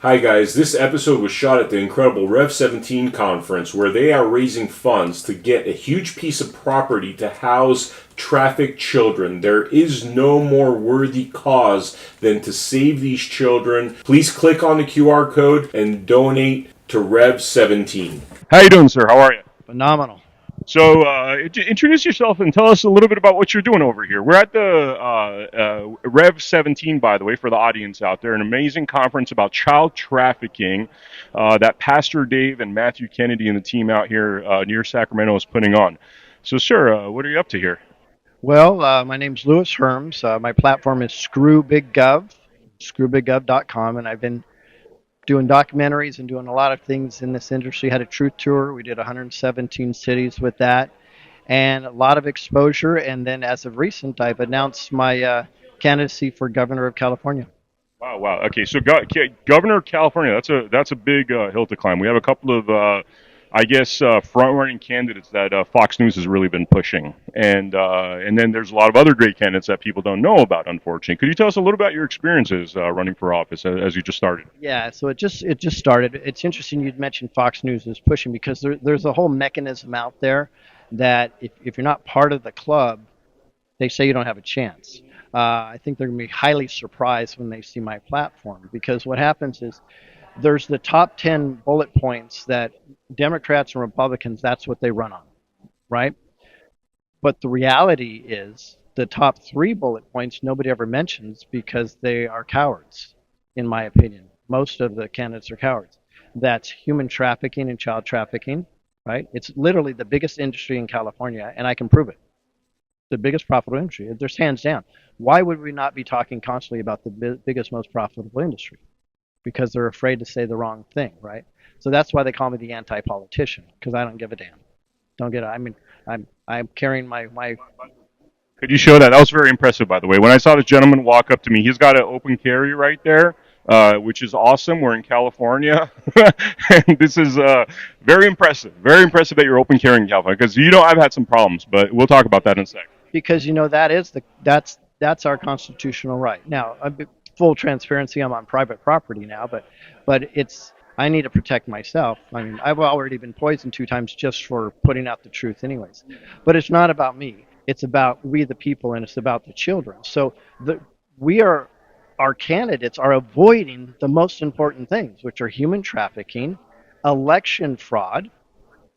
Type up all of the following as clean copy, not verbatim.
Hi guys, this episode was shot at the incredible Rev 17 conference where they are raising funds to get a huge piece of property to house trafficked children. There is no more worthy cause than to save these children. Please click on the QR code and donate to Rev 17. How you doing, sir? How are you? Phenomenal. So, introduce yourself and tell us a little bit about what you're doing over here. We're at the Rev 17, by the way, for the audience out there, an amazing conference about child trafficking that Pastor Dave and Matthew Kennedy and the team out here near Sacramento is putting on. So, sir, what are you up to here? Well, my name's Lewis Hermes. My platform is ScrewBigGov, screwbiggov.com, and I've been doing documentaries and doing a lot of things in this industry. Had a truth tour. We did 117 cities with that, and a lot of exposure. And then, as of recent, I've announced my candidacy for governor of California. Wow. Okay, so Governor of California, that's a big hill to climb. We have a couple of front-running candidates that Fox News has really been pushing, and then there's a lot of other great candidates that people don't know about, unfortunately. Could you tell us a little about your experiences running for office as you just started? Yeah, so it just started. It's interesting you'd mentioned Fox News is pushing because there's a whole mechanism out there that if you're not part of the club, they say you don't have a chance. I think they're going to be highly surprised when they see my platform because what happens is there's the top 10 bullet points that Democrats and Republicans, that's what they run on, right? But the reality is the top 3 bullet points nobody ever mentions because they are cowards, in my opinion. Most of the candidates are cowards. That's human trafficking and child trafficking, right? It's literally the biggest industry in California, and I can prove it. The biggest profitable industry. There's hands down. Why would we not be talking constantly about the biggest, most profitable industry? Because they're afraid to say the wrong thing, right? So that's why they call me the anti-politician, because I don't give a damn. Don't get it. I mean, I'm carrying my. Could you show that? That was very impressive, by the way. When I saw this gentleman walk up to me, he's got an open carry right there, which is awesome. We're in California, and this is very impressive. Very impressive that you're open carrying in California, because I've had some problems, but we'll talk about that in a sec. Because that's our constitutional right. Now, full transparency, I'm on private property now, but I need to protect myself. I mean, I've already been poisoned 2 times just for putting out the truth anyways. But it's not about me. It's about we the people, and it's about the children. So our candidates are avoiding the most important things, which are human trafficking, election fraud.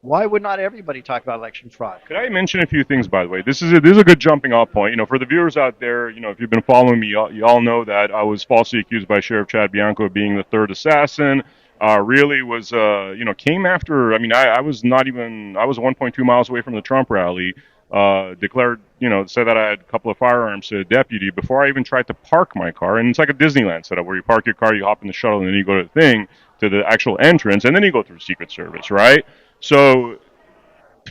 Why would not everybody talk about election fraud? Could I mention a few things, by the way? This is a good jumping off point. For the viewers out there, if you've been following me, you all know that I was falsely accused by Sheriff Chad Bianco of being the third assassin. Really was, came after. I mean, I was 1.2 miles away from the Trump rally. Declared, said that I had a couple of firearms to a deputy before I even tried to park my car. And it's like a Disneyland setup where you park your car, you hop in the shuttle, and then you go to the actual entrance, and then you go through Secret Service, right? So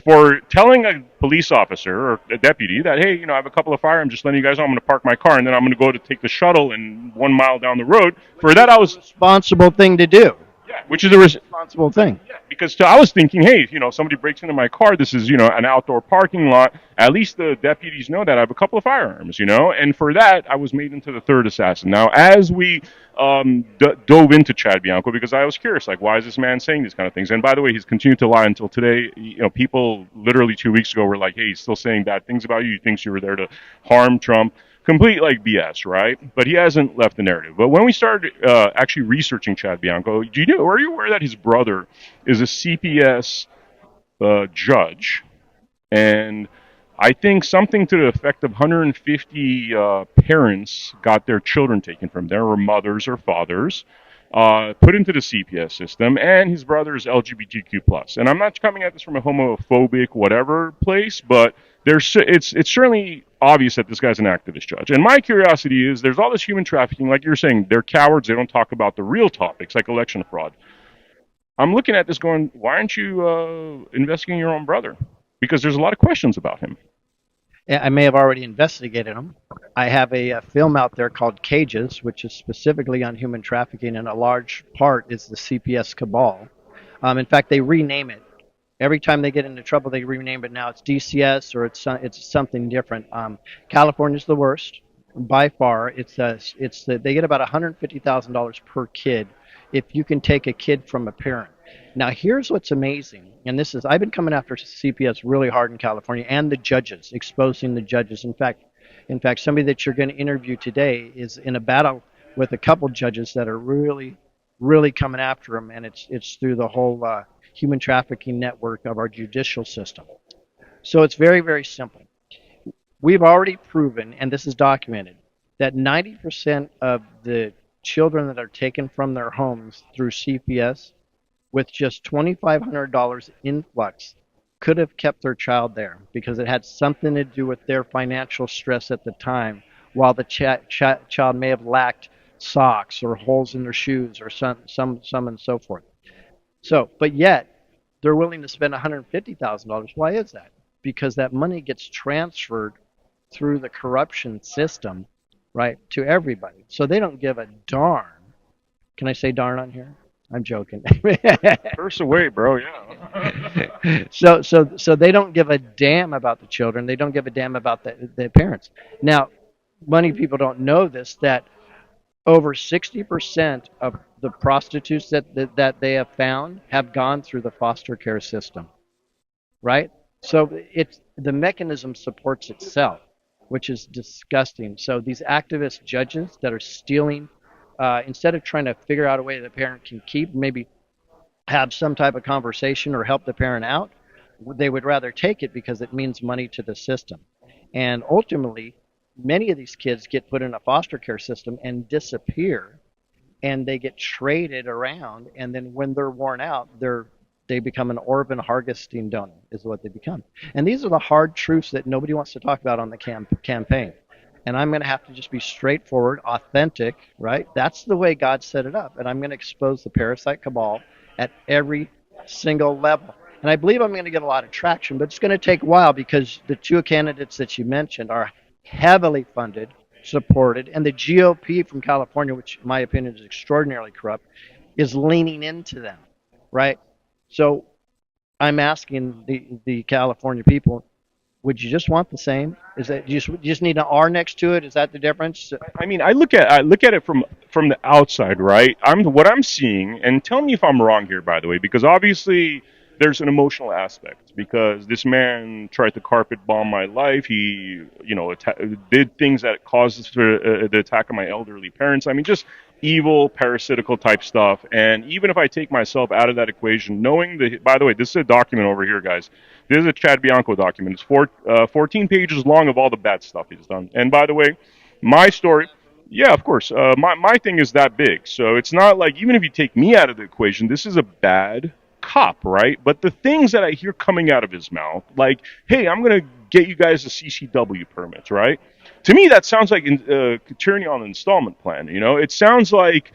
for telling a police officer or a deputy that, hey, I have a couple of firearms, just letting you guys know I'm going to park my car, and then I'm going to go to take the shuttle and 1 mile down the road, for that I was... Responsible thing to do. Yeah, which is a responsible thing. Yeah, because I was thinking, hey, somebody breaks into my car, this is, an outdoor parking lot, at least the deputies know that I have a couple of firearms, and for that, I was made into the third assassin. Now, as we dove into Chad Bianco, because I was curious, like, why is this man saying these kind of things? And by the way, he's continued to lie until today. People literally 2 weeks ago were like, hey, he's still saying bad things about you. He thinks you were there to harm Trump. Complete like BS, right? But he hasn't left the narrative. But when we started actually researching Chad Bianco, were you aware that his brother is a CPS judge? And I think something to the effect of 150 parents got their children taken from them, or mothers or fathers, put into the CPS system, and his brother is LGBTQ+. And I'm not coming at this from a homophobic whatever place, but it's certainly obvious that this guy's an activist judge. And my curiosity is, there's all this human trafficking, like you're saying, they're cowards, they don't talk about the real topics, like election fraud. I'm looking at this going, why aren't you investigating your own brother? Because there's a lot of questions about him. I may have already investigated him. I have a film out there called Cages, which is specifically on human trafficking, and a large part is the CPS cabal. In fact, they rename it. Every time they get into trouble, they rename it. Now it's DCS or it's something different. California's the worst by far. They get about $150,000 per kid if you can take a kid from a parent. Now, here's what's amazing, and this is I've been coming after CPS really hard in California and the judges, exposing the judges. In fact, somebody that you're going to interview today is in a battle with a couple judges that are really, really coming after him, and it's through the whole human trafficking network of our judicial system. So it's very, very simple. We've already proven, and this is documented, that 90% of the children that are taken from their homes through CPS with just $2,500 influx could have kept their child there because it had something to do with their financial stress at the time, while the child may have lacked socks or holes in their shoes or some and so forth. So, but yet they're willing to spend $150,000. Why is that? Because that money gets transferred through the corruption system, right, to everybody. So they don't give a darn. Can I say darn on here? I'm joking. Curse away, bro. Yeah. So they don't give a damn about the children. They don't give a damn about the parents. Now, many people don't know this, that over 60% of the prostitutes that they have found have gone through the foster care system, right? So it's the mechanism supports itself, which is disgusting. So these activist judges that are stealing, instead of trying to figure out a way the parent can keep, maybe have some type of conversation or help the parent out, they would rather take it because it means money to the system. And ultimately, many of these kids get put in a foster care system and disappear, and they get traded around, and then when they're worn out, they become an orphan harvesting donor is what they become. And these are the hard truths that nobody wants to talk about on the campaign. And I'm going to have to just be straightforward, authentic, right? That's the way God set it up. And I'm going to expose the parasite cabal at every single level. And I believe I'm going to get a lot of traction, but it's going to take a while because the two candidates that you mentioned are heavily funded, supported, and the GOP from California, which in my opinion is extraordinarily corrupt, is leaning into them, right? So I'm asking the California people, would you just want the same? Is that you just need an R next to it? Is that the difference? I mean, I look at it from the outside, right? What I'm seeing, and tell me if I'm wrong here, by the way, because obviously there's an emotional aspect because this man tried to carpet bomb my life. He, did things that caused the attack of my elderly parents. I mean, just evil, parasitical type stuff. And even if I take myself out of that equation, knowing the, by the way, this is a document over here, guys. This is a Chad Bianco document. It's 14 pages long of all the bad stuff he's done. And by the way, my story, yeah, of course, my thing is that big. So it's not like, even if you take me out of the equation, this is a bad cop, right? But the things that I hear coming out of his mouth, like, hey, I'm going to get you guys the CCW permits, right? To me, that sounds like tyranny on an installment plan. It sounds like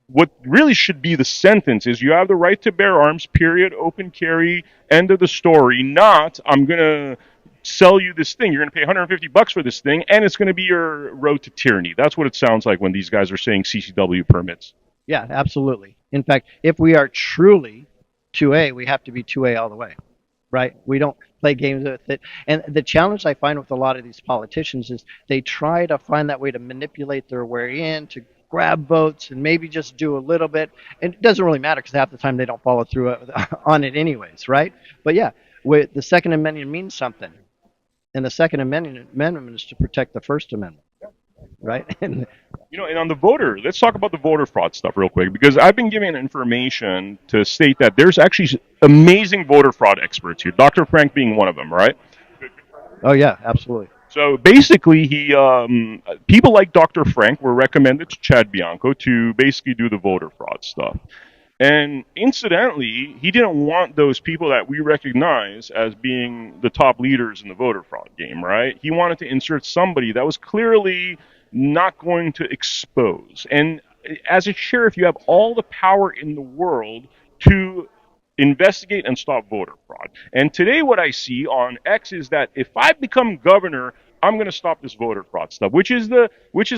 what really should be the sentence is you have the right to bear arms, period, open carry, end of the story, not I'm going to sell you this thing. You're going to pay $150 for this thing, and it's going to be your road to tyranny. That's what it sounds like when these guys are saying CCW permits. Yeah, absolutely. In fact, if we are truly 2A, we have to be 2A all the way, right? We don't play games with it. And the challenge I find with a lot of these politicians is they try to find that way to manipulate their way in, to grab votes and maybe just do a little bit. And it doesn't really matter because half the time they don't follow through on it anyways, right? But yeah, the Second Amendment means something. And the Second Amendment is to protect the First Amendment, right? And and on the voter, let's talk about the voter fraud stuff real quick, because I've been given information to state that there's actually amazing voter fraud experts here, Dr. Frank being one of them, right? oh yeah, absolutely. So basically, people like Dr. Frank were recommended to Chad Bianco to basically do the voter fraud stuff. And incidentally, he didn't want those people that we recognize as being the top leaders in the voter fraud game, right? He wanted to insert somebody that was clearly not going to expose. And as a sheriff, you have all the power in the world to investigate and stop voter fraud. And today what I see on X is that if I become governor, I'm going to stop this voter fraud stuff, which is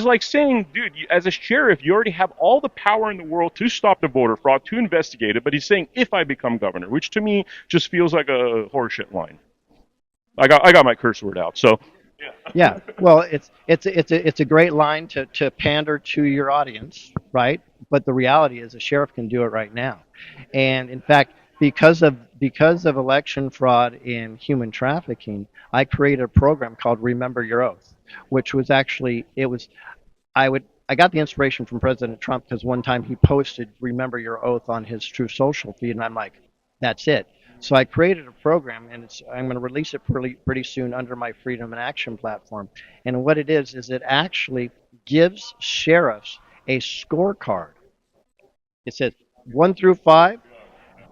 like saying, dude, as a sheriff, you already have all the power in the world to stop the voter fraud, to investigate it. But he's saying, if I become governor, which to me just feels like a horseshit line. I got my curse word out. So Yeah, well, it's a great line to pander to your audience, right? But the reality is, a sheriff can do it right now. And in fact, because of election fraud and human trafficking, I created a program called Remember Your Oath, which was actually it was I got the inspiration from President Trump because one time he posted "Remember Your Oath" on his True Social feed, and I'm like, that's it. So I created a program, and I'm going to release it pretty soon under my Freedom and Action platform. And what it is it actually gives sheriffs a scorecard. It says 1 through 5.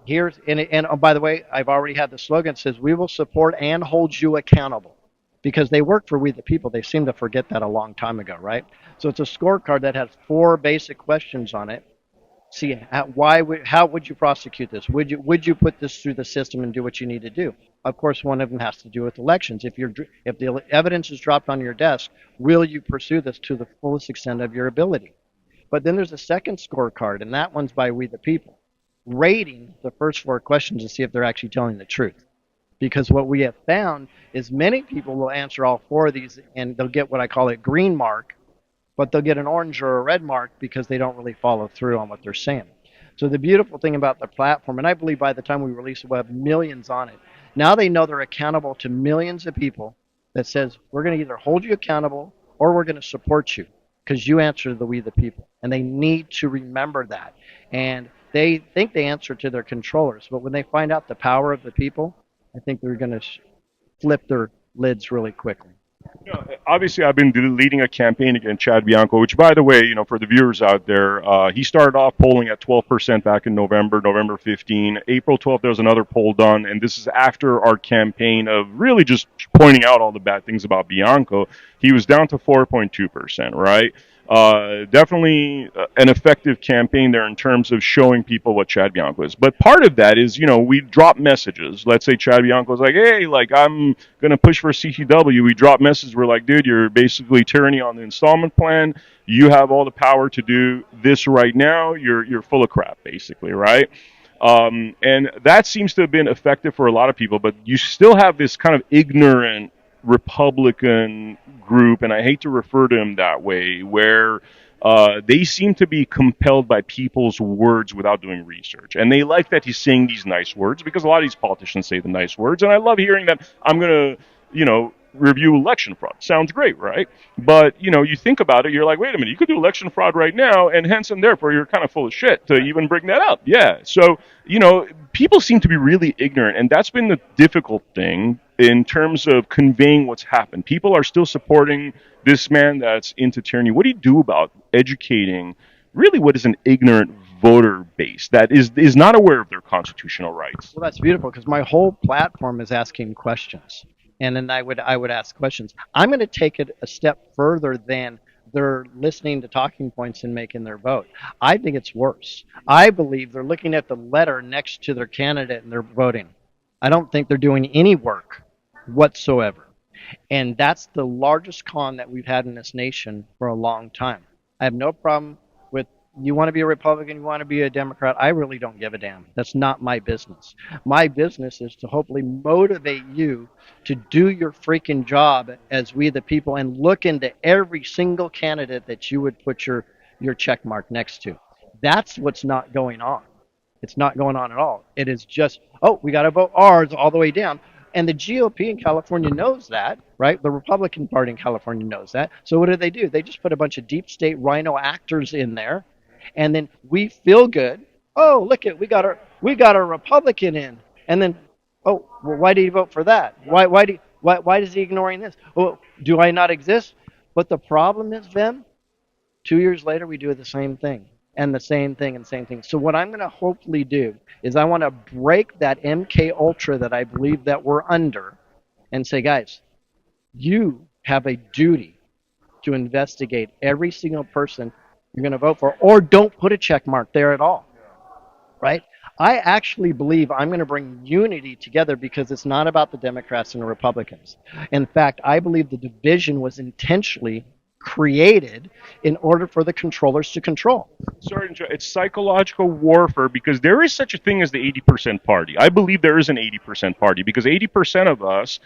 And oh, by the way, I've already had the slogan that says we will support and hold you accountable because they work for we the people. They seem to forget that a long time ago, right? So it's a scorecard that has 4 basic questions on it. See, how would you prosecute this? Would you put this through the system and do what you need to do? Of course, one of them has to do with elections. If the evidence is dropped on your desk, will you pursue this to the fullest extent of your ability? But then there's a second scorecard, and that one's by we the people, rating the first 4 questions to see if they're actually telling the truth. Because what we have found is many people will answer all 4 of these and they'll get what I call a green mark, but they'll get an orange or a red mark because they don't really follow through on what they're saying. So the beautiful thing about the platform, and I believe by the time we release it, we'll have millions on it. Now they know they're accountable to millions of people that says we're going to either hold you accountable or we're going to support you because you answer to the we the people. And they need to remember that. And they think they answer to their controllers, but when they find out the power of the people, I think they're going to flip their lids really quickly. Obviously, I've been leading a campaign against Chad Bianco, which, by the way, for the viewers out there, he started off polling at 12% back in November 15. April 12th, there was another poll done, and this is after our campaign of really just pointing out all the bad things about Bianco. He was down to 4.2%, right? Definitely an effective campaign there in terms of showing people what Chad Bianco is. But part of that is, we drop messages. Let's say Chad Bianco's like, hey, like, I'm going to push for CTW. We drop messages. We're like, dude, you're basically tyranny on the installment plan. You have all the power to do this right now. You're full of crap, basically, right? And that seems to have been effective for a lot of people, but you still have this kind of ignorant Republican group, and I hate to refer to them that way, where they seem to be compelled by people's words without doing research. And they like that he's saying these nice words because a lot of these politicians say the nice words. And I love hearing that I'm going to, review election fraud. Sounds great, right? But, you think about it, you're like, wait a minute, you could do election fraud right now, and hence and therefore you're kind of full of shit to even bring that up. Yeah. So, people seem to be really ignorant, and that's been the difficult thing in terms of conveying what's happened. People are still supporting this man that's into tyranny. What do you do about educating really what is an ignorant voter base that is not aware of their constitutional rights? Well, that's beautiful because my whole platform is asking questions. And then I would ask questions. I'm going to take it a step further than they're listening to talking points and making their vote. I think it's worse. I believe they're looking at the letter next to their candidate and they're voting. I don't think they're doing any work whatsoever. And that's the largest con that we've had in this nation for a long time. I have no problem with you want to be a Republican, you want to be a Democrat. I really don't give a damn. That's not my business. My business is to hopefully motivate you to do your freaking job as we the people and look into every single candidate that you would put your check mark next to. That's what's not going on. It's not going on at all. It is just, oh, we got to vote ours all the way down. And the GOP in California knows that, right? The Republican Party in California knows that. So what do? They just put a bunch of deep state rhino actors in there, and then we feel good. Oh, look at we got a Republican in, and then, oh, well, why did he vote for that? Why is he ignoring this? Oh, do I not exist? But the problem is, Vem, 2 years later we do the same thing. And the same thing and same thing. So what I'm going to hopefully do is I want to break that MK Ultra that I believe that we're under and say, guys, you have a duty to investigate every single person you're going to vote for, or don't put a check mark there at all, right? I actually believe I'm going to bring unity together because it's not about the Democrats and the Republicans. In fact, I believe the division was intentionally created in order for the controllers to control. Sorry to interrupt. It's psychological warfare because there is such a thing as the 80% party. I believe there is an 80% party because 80% of us,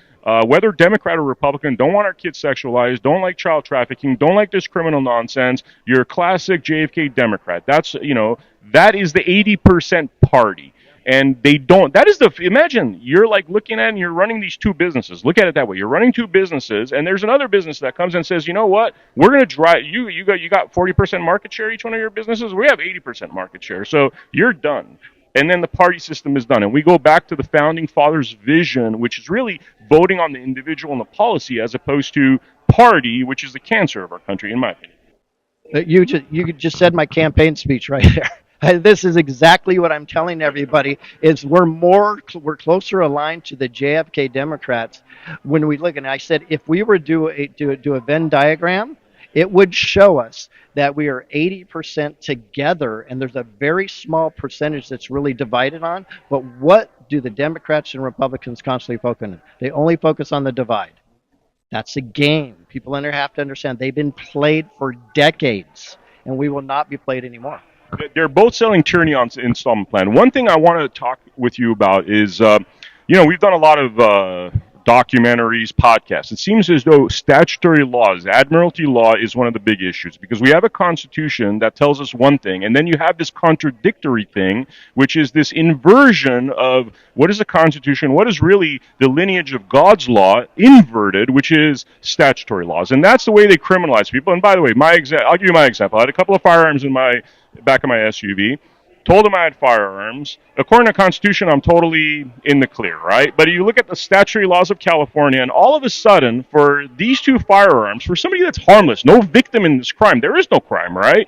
whether Democrat or Republican, don't want our kids sexualized, don't like child trafficking, don't like this criminal nonsense. You're a classic JFK Democrat. That is the 80% party. And they don't. That is imagine you're like looking at and you're running these two businesses. Look at it that way. You're running two businesses, and there's another business that comes and says, you know what? We're going to drive you. You got 40% market share each one of your businesses. We have 80% market share, so you're done. And then the party system is done, and we go back to the founding fathers' vision, which is really voting on the individual and the policy as opposed to party, which is the cancer of our country, in my opinion. You just said my campaign speech right there. This is exactly what I'm telling everybody is we're closer aligned to the JFK Democrats when we look. And I said if we were do a Venn diagram, it would show us that we are 80% together, and there's a very small percentage that's really divided on. But what do the Democrats and Republicans constantly focus on? They only focus on the divide. That's a game. People have to understand they've been played for decades, and we will not be played anymore. They're both selling tyranny on installment plan. One thing I want to talk with you about is, we've done a lot of documentaries, podcasts. It seems as though statutory laws, admiralty law, is one of the big issues because we have a constitution that tells us one thing, and then you have this contradictory thing, which is this inversion of what is the constitution, what is really the lineage of God's law, inverted, which is statutory laws, and that's the way they criminalize people. And by the way, I'll give you my example. I had a couple of firearms in my back of my SUV. Told them I had firearms. According to the Constitution, I'm totally in the clear, right? But you look at the statutory laws of California, and all of a sudden, for these two firearms, for somebody that's harmless, no victim in this crime, there is no crime, right?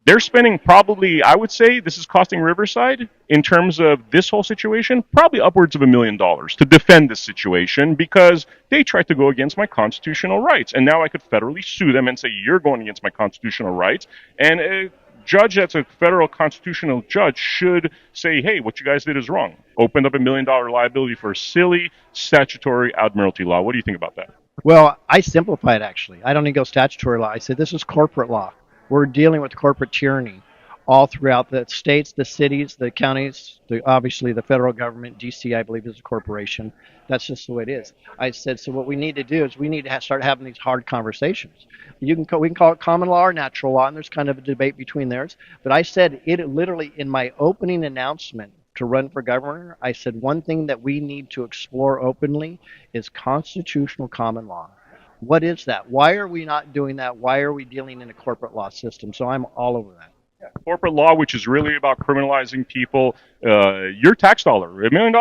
They're spending probably, I would say, this is costing Riverside, in terms of this whole situation, probably upwards of $1 million to defend this situation because they tried to go against my constitutional rights. And now I could federally sue them and say, you're going against my constitutional rights. And judge that's a federal constitutional judge should say, hey, what you guys did is wrong. Opened up $1 million liability for silly statutory admiralty law. What do you think about that? Well, I simplified actually. I don't even go statutory law. I said this is corporate law. We're dealing with corporate tyranny all throughout the states, the cities, the counties, obviously the federal government. DC, I believe, is a corporation. That's just the way it is. I said, so what we need to do is we need to start having these hard conversations. We can call it common law or natural law, and there's kind of a debate between theirs. But I said it literally in my opening announcement to run for governor, I said one thing that we need to explore openly is constitutional common law. What is that? Why are we not doing that? Why are we dealing in a corporate law system? So I'm all over that. Corporate law, which is really about criminalizing people. Your tax dollar, $1 million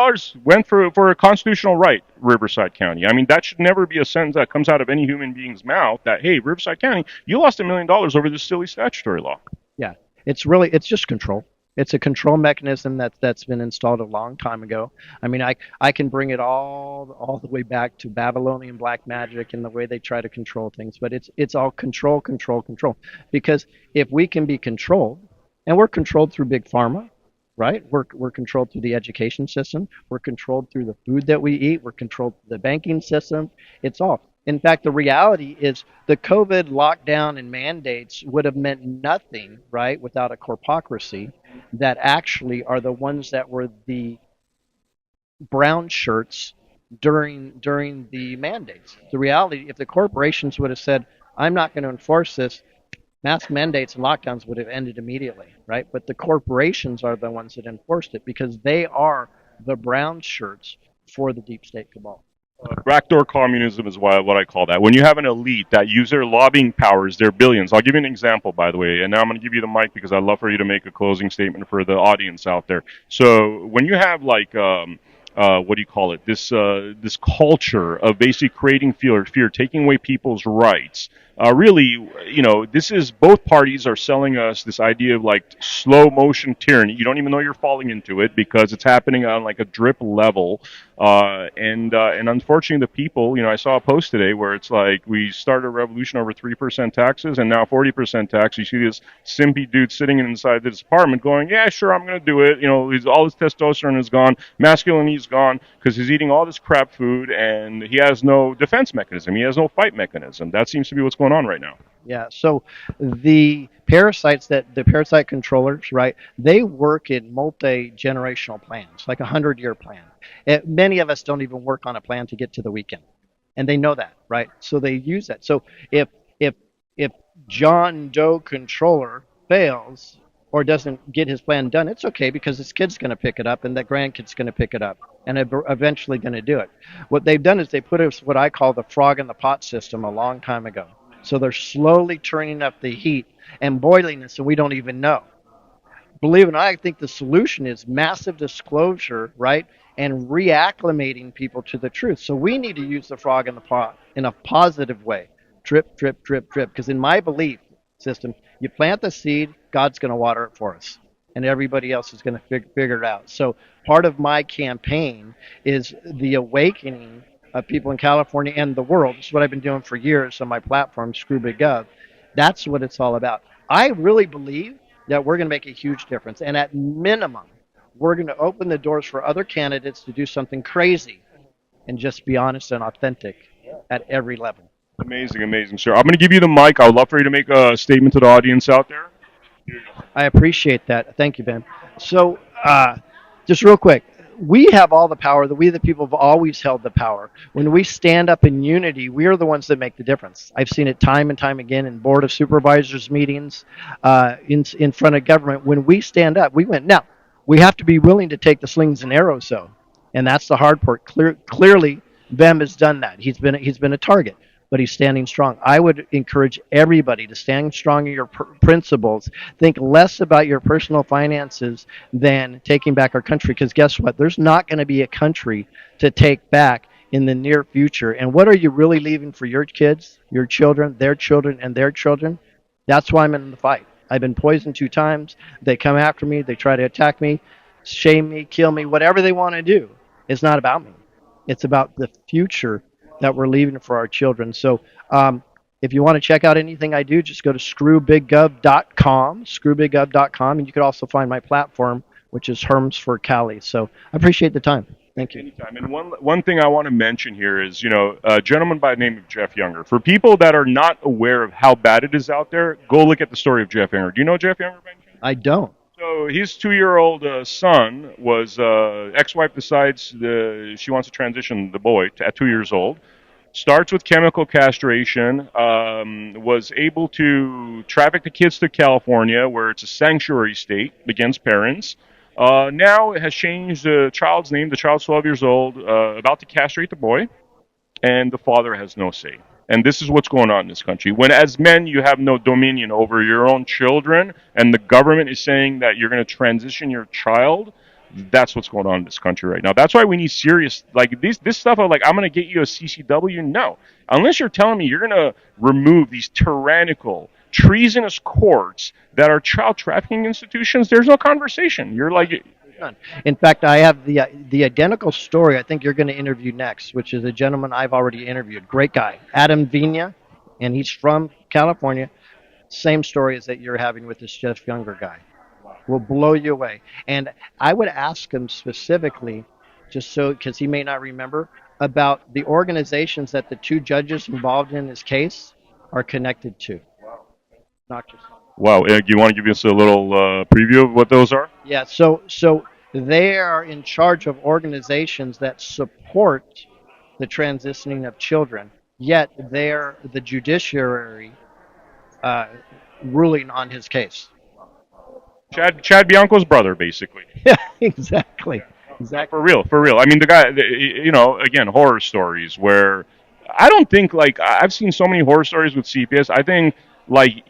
went for a constitutional right, Riverside County. I mean, that should never be a sentence that comes out of any human being's mouth that, hey, Riverside County, you lost $1 million over this silly statutory law. Yeah, it's just control. It's a control mechanism that's been installed a long time ago. I mean, I can bring it all the way back to Babylonian black magic and the way they try to control things. But it's all control. Because if we can be controlled, and we're controlled through big pharma, right? We're controlled through the education system. We're controlled through the food that we eat. We're controlled through the banking system. It's all. In fact, the reality is the COVID lockdown and mandates would have meant nothing, right, without a corpocracy that actually are the ones that were the brown shirts during the mandates. The reality, if the corporations would have said, I'm not going to enforce this, mask mandates and lockdowns would have ended immediately, right? But the corporations are the ones that enforced it because they are the brown shirts for the deep state cabal. Backdoor communism is what I call that. When you have an elite that use their lobbying powers, their billions. I'll give you an example, by the way, and now I'm going to give you the mic because I'd love for you to make a closing statement for the audience out there. So when you have like, what do you call it? This culture of basically creating fear, taking away people's rights. Really, this is both parties are selling us this idea of like slow motion tyranny. You don't even know you're falling into it because it's happening on like a drip level. And unfortunately, the people, I saw a post today where it's like we started a revolution over 3% taxes and now 40% tax. You see this simpy dude sitting inside this apartment going, yeah, sure, I'm going to do it. All his testosterone is gone, masculinity is gone because he's eating all this crap food and he has no defense mechanism. He has no fight mechanism. That seems to be what's going going on right now? Yeah. So the parasite controllers, right? They work in multi-generational plans, like 100-year plan. Many of us don't even work on a plan to get to the weekend, and they know that, right? So they use that. So if if John Doe controller fails or doesn't get his plan done, it's okay because his kid's going to pick it up and that grandkid's going to pick it up and eventually going to do it. What they've done is they put us what I call the frog in the pot system a long time ago. So they're slowly turning up the heat and boiling us, and we don't even know. Believe it or not, I think the solution is massive disclosure, right? And reacclimating people to the truth. So we need to use the frog in the pot in a positive way. Drip, drip, drip, drip. Because in my belief system, you plant the seed, God's going to water it for us. And everybody else is going to figure it out. So part of my campaign is the awakening of people in California and the world. This is what I've been doing for years on my platform, Screw Big Gov. That's what it's all about. I really believe that we're going to make a huge difference. And at minimum, we're going to open the doors for other candidates to do something crazy and just be honest and authentic at every level. Amazing, amazing, sir. I'm going to give you the mic. I would love for you to make a statement to the audience out there. Here you go. I appreciate that. Thank you, Ben. So, just real quick, we have all the power. We, the people, have always held the power. When we stand up in unity, we are the ones that make the difference. I've seen it time and time again in board of supervisors meetings, in front of government. When we stand up, we win. Now, we have to be willing to take the slings and arrows, though, and that's the hard part. Clearly, Vem has done that. He's been a target, but he's standing strong. I would encourage everybody to stand strong in your principles. Think less about your personal finances than taking back our country, because guess what? There's not going to be a country to take back in the near future. And what are you really leaving for your kids, your children, and their children? That's why I'm in the fight. I've been poisoned 2 times. They come after me. They try to attack me, shame me, kill me, whatever they want to do. It's not about me. It's about the future that we're leaving for our children. So if you want to check out anything I do, just go to screwbiggov.com, and you can also find my platform, which is Hermes for Cali. So I appreciate the time. Thank you. Anytime. And one thing I want to mention here is, a gentleman by the name of Jeff Younger. For people that are not aware of how bad it is out there, go look at the story of Jeff Younger. Do you know Jeff Younger by any chance? I don't. So his 2-year-old son was ex-wife decides she wants to transition the boy at 2 years old. Starts with chemical castration. Was able to traffic the kids to California, where it's a sanctuary state against parents. Now it has changed the child's name. The child's 12 years old, about to castrate the boy, and the father has no say. And this is what's going on in this country. When as men you have no dominion over your own children, and the government is saying that you're going to transition your child, that's what's going on in this country right now. That's why we need serious, like this stuff of like, I'm going to get you a CCW. No. Unless you're telling me you're going to remove these tyrannical, treasonous courts that are child trafficking institutions, there's no conversation. You're like... In fact, I have the identical story I think you're going to interview next, which is a gentleman I've already interviewed. Great guy, Adam Vina, and he's from California. Same story as that you're having with this Jeff Younger guy. Will blow you away. And I would ask him specifically, just so, because he may not remember, about the organizations that the 2 judges involved in his case are connected to. Not just... Wow, you want to give us a little preview of what those are? Yeah, so they are in charge of organizations that support the transitioning of children, yet they're the judiciary ruling on his case. Chad Bianco's brother, basically. Yeah, exactly. For real. I mean, the guy, again, horror stories where I don't think, like, I've seen so many horror stories with CPS. I think, like,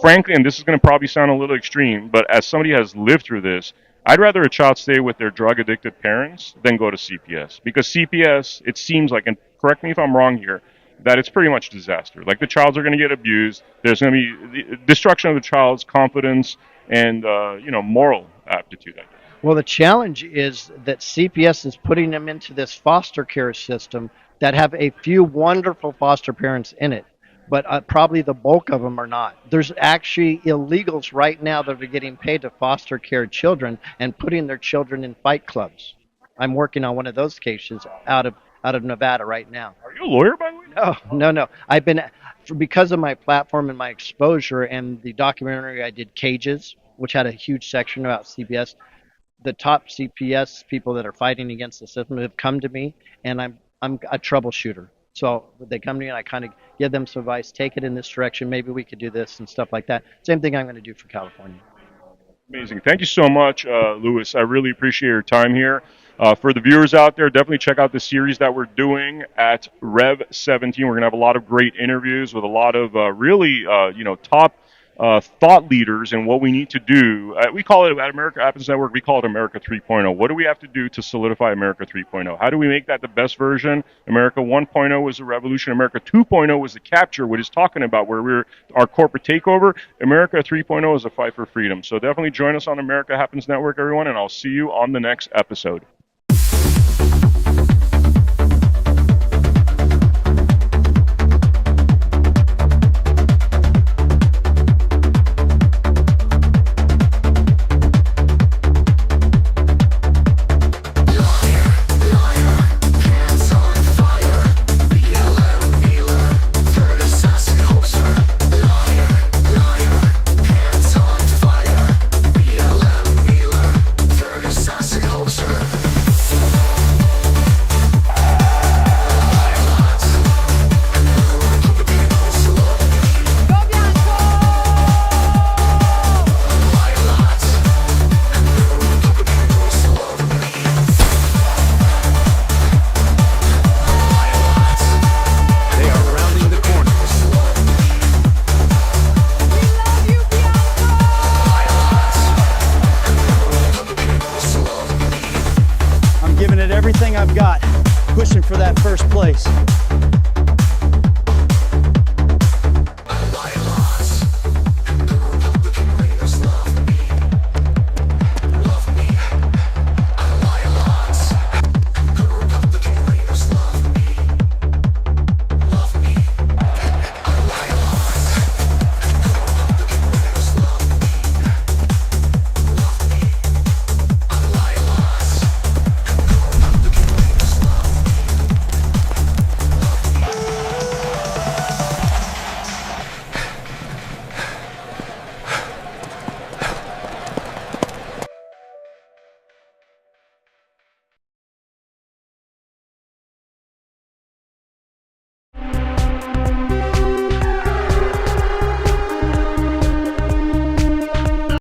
frankly, and this is going to probably sound a little extreme, but as somebody who has lived through this, I'd rather a child stay with their drug-addicted parents than go to CPS. Because CPS, it seems like, and correct me if I'm wrong here, that it's pretty much disaster. Like, the childs are going to get abused. There's going to be the destruction of the child's confidence and, moral aptitude, I guess. Well, the challenge is that CPS is putting them into this foster care system that have a few wonderful foster parents in it, but probably the bulk of them are not. There's actually illegals right now that are getting paid to foster care children and putting their children in fight clubs. I'm working on one of those cases out of Nevada right now. Are you a lawyer, by the way? No. I've been because of my platform and my exposure and the documentary I did, Cages, which had a huge section about CPS, the top CPS people that are fighting against the system have come to me, and I'm a troubleshooter. So they come to me and I kind of give them some advice, take it in this direction, maybe we could do this and stuff like that. Same thing I'm going to do for California. Amazing. Thank you so much, Lewis. I really appreciate your time here. For the viewers out there, definitely check out the series that we're doing at Rev 17. We're going to have a lot of great interviews with a lot of really, top thought leaders and what we need to do. We call it at America Happens Network, we call it America 3.0. What do we have to do to solidify America 3.0? How do we make that the best version? America 1.0 was the revolution. America 2.0 was the capture, what he's talking about, where we're our corporate takeover. America 3.0 is a fight for freedom. So definitely join us on America Happens Network, everyone, and I'll see you on the next episode. Everything I've got, pushing for that first place.